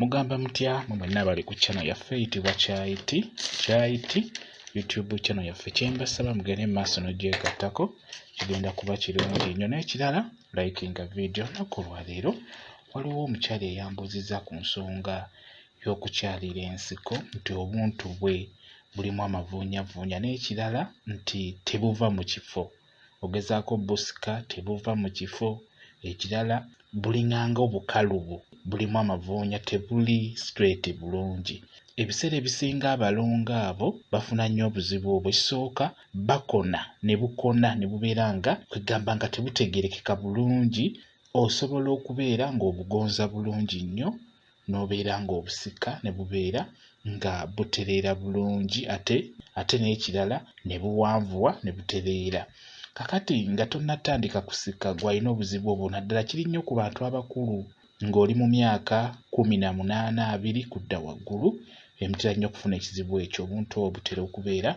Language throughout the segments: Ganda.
Mugamba mutya mu mwenna bali ku channel yaffe eyitibwa Kyayiti YouTube channel yaffe. Kyembasaba mugende mu maaso n'ogyegattako, kigenda kuba kirungi nnyo. N'ekirala likinga video. Nnaku olwaleero waliwo omukyala eyambuuzizza ku nsonga y'okukyalira ensiko nti obuntu bwe bulimu amavuunyavuunya, n'ekirala nti tebuva mu kifo. Ogezaako busika tebuva mu kifo. Ekirala bulinganga obukalubu, bulimu amavuunya, tebuli straight bulungi. Ebiseera ebisinga abalongo abo bafuna nnyo obuzibu obwo. Ekisooka bakona ne bukona ne bubeera nga kwegamba nga tebutegeerekeka bulungi. Osobola okubeera ng'obugonza bulungi nnyo, n'obeera ng'obusika ne bubeera nga butereera bulungi, ate n'ekirala ne buwanvuwa ne butereera. Kakati nga tonnatandika kusika gw'alina obuzibu obwo naddala kiri nnyo ku bantu abakulu, ng'oli mu myaka 18, 20 kudda waggulu, emutera nnyo okufuna ekizibu ekyo. Obuntu obwo butera okubeera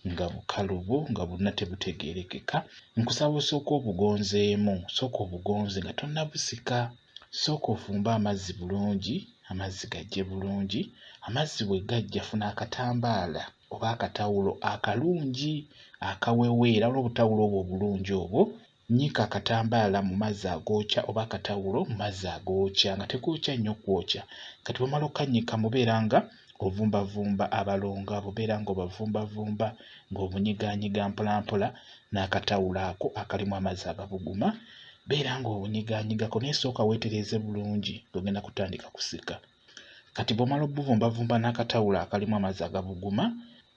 nga bukalubu, nga bwonna tebutegeerekeka. Nkusaba osooka obugonzeemu, sooka obugonze nga tonnabusika. Sooka ofumbe amazzi bulungi, amazzi gajje bulungi. Amazzi bwe gajja funa akatambaala oba akatawulo akalungi akaweweera, olw'obutawulo obwo obulungi obwo, nnyika akatambaala mu mazzi agookya oba akatawulo mu mazzi agookya nga tegookya nnyo kwokya. Kati bw'omala okkannyika mubeera nga ovumbavumba abalongo abo, beera ng'obavumbavumba ng'obunyigaanyiga mpolampola n'akatawulo ako akalimu amazzi agabuguma, beera ng'obunyigaanyigako, naye sooka weetereeze bulungi ng'ogenda kutandika kusika. Kati bw'omala obuvumbavumba n'akatawulo akalimu amazzi agabuguma,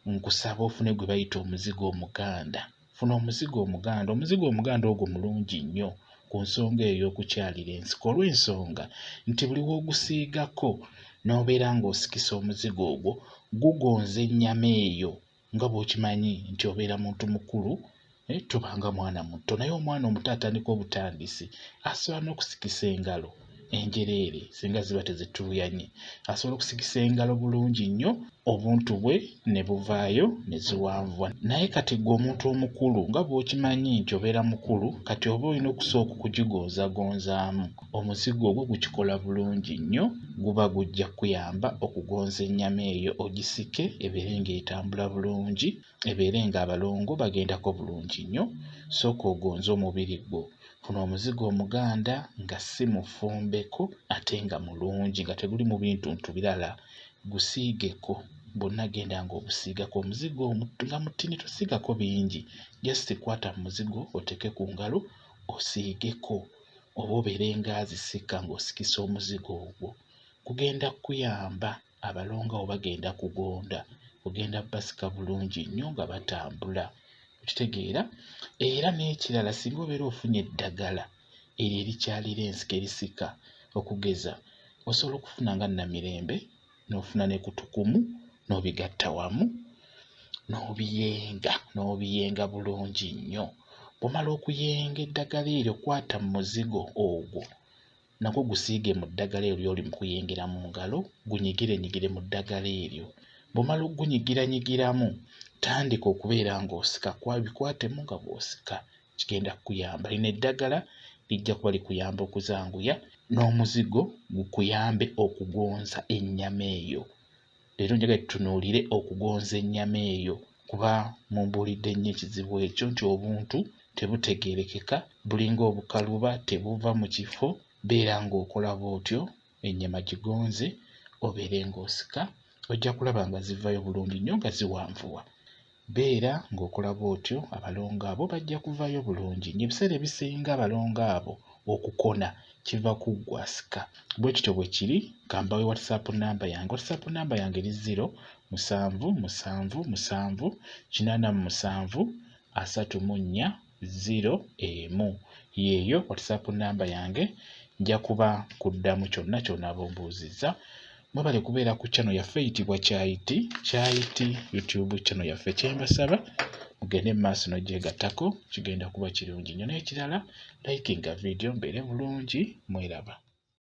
nkusaba ofune gwe bayita omuzigo omuganda. Funa omuzigo omuganda. Omuzigo omuganda ogwo mulungi nnyo ku nsonga eyo y'okukyalira ensiko, olw'ensonga nti buli w'ogusiigako n'obeera ng'osikisa omuzigo ogwo, gugonza ennyama eyo. Nga bw'okimanyi nti obeera muntu mukulu, tobanga mwana muto, naye omwana omuto atandika obutandisi asobola n'okusikisa engalo enjereere singa ziba tezituuyanye. Asobola okusikisa engalo bulungi nnyo, obuntu bwe ne buvaayo ne ziwanvuwa. Naye kati ggwe omuntu omukulu, nga bw'okimanyi nti obeera mukulu, kati oba olina okusooka okugigonzagonzaamu. Omuzigo ogwo gukikola bulungi nnyo, guba gujja kuyamba okugonza ennyama eyo, ogisike ebeere ng'etambula bulungi, ebeere ng'abalongo bagendako bulungi nnyo. Sooka ogonze omubiri gwo. Funa omuzigo omuganda nga si mufumbeko ate nga mulungi, nga teguli mu bintuntu birala. Gusiigeko, bwonna genda ng'obusiigako. Omuzigo nga mutini, tosiigako bingi, just kwata mu muzigo oteeke ku ngalo osiigeko, oba obeere ng'azisika ng'osikisa omuzigo ogwo. Gugenda kuyamba abalongo abo bagenda kugonda, ogenda basika bulungi nnyo nga batambula. Okitegeera? Era n'ekirala, singa obeera ofunye eddagala eryo erikyalira ensiko erisika, okugeza osobola okufuna nga Namirembe, n'ofuna ne Kutukumu, n'obigatta wamu n'obiyenga bulungi nnyo. Bw'omala okuyenga eddagala eryo, kwata mu muzigo ogwo nagwo gusiige mu ddagala eryo ly'oli mu kuyengera mu ngalo, gunyigirenyigire mu ddagala eryo. Bw'omala okugunyigiranyigiramu, tandika okubeera ng'osika, bikwatemu nga bw'osika. Kigenda kukuyamba. Lino eddagala lijja kuba likuyamba okuzanguya, n'omuzigo gukuyambe okugonza ennyama eyo. Leero njagala tutunuulire okugonza ennyama eyo, kuba mumbuulidde nnyo ekizibu ekyo nti obuntu tebutegeerekeka, bulinga obukaluba, tebuva mu kifo. Beera ng'okola bw'otyo, ennyama gigonze, obeere ng'osika, ojja kulaba nga zivaayo bulungi nnyo nga ziwanvuwa. Beera ng'okola bw'otyo, abalongo abo bajja kuvaayo bulungi. Ebiseera ebisinga abalongo abo okukona kiva ku ggwe asika. Bwe kityo bwe kiri. Kambawe WhatsApp namba yange. WhatsApp namba yange eri 0777873401. Yeeyo WhatsApp namba yange. Nja kuba kuddamu kyonna ky'onaaba ombuuzizza. Mwebale kubeera ku channel yaffe eyitibwa Kyayiti YouTube channel yaffe. Kyembasaba mugende mu maaso n'ogyegattako, kigenda kuba kirungi nnyo. N'ekirala likinga video, mbeere bulungi, mweraba.